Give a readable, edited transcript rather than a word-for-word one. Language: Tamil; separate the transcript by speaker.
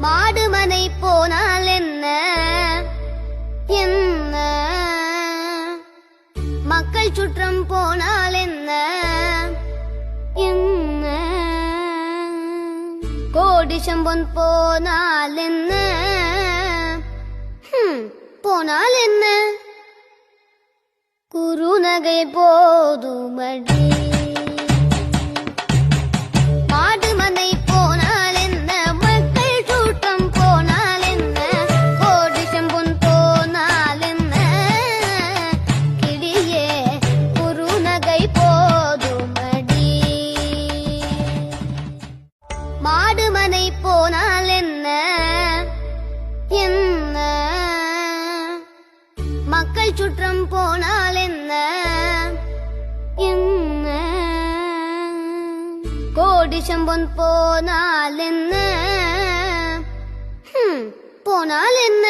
Speaker 1: மாடுமனை போனால் என்ன என்ன, மக்கள் சுற்றம் போனால் என்ன என்ன, கோடி சம்பொன் போனால் என்ன போனால் என்ன, குறுநகை போதுமடி. மாடுமனை போனால் என்ன, மக்கள் சூற்றம் போனால் என்ன, கோடி செம்பொன் போனால் என்ன, கிளியே குறுநகை போதுமடி. மாடுமனை போனால் என்ன என்ன, மக்கள் சுற்றம் போனால் என்ன என்ன, கோடி செம்பொன் போனால் என்ன போனால் என்ன.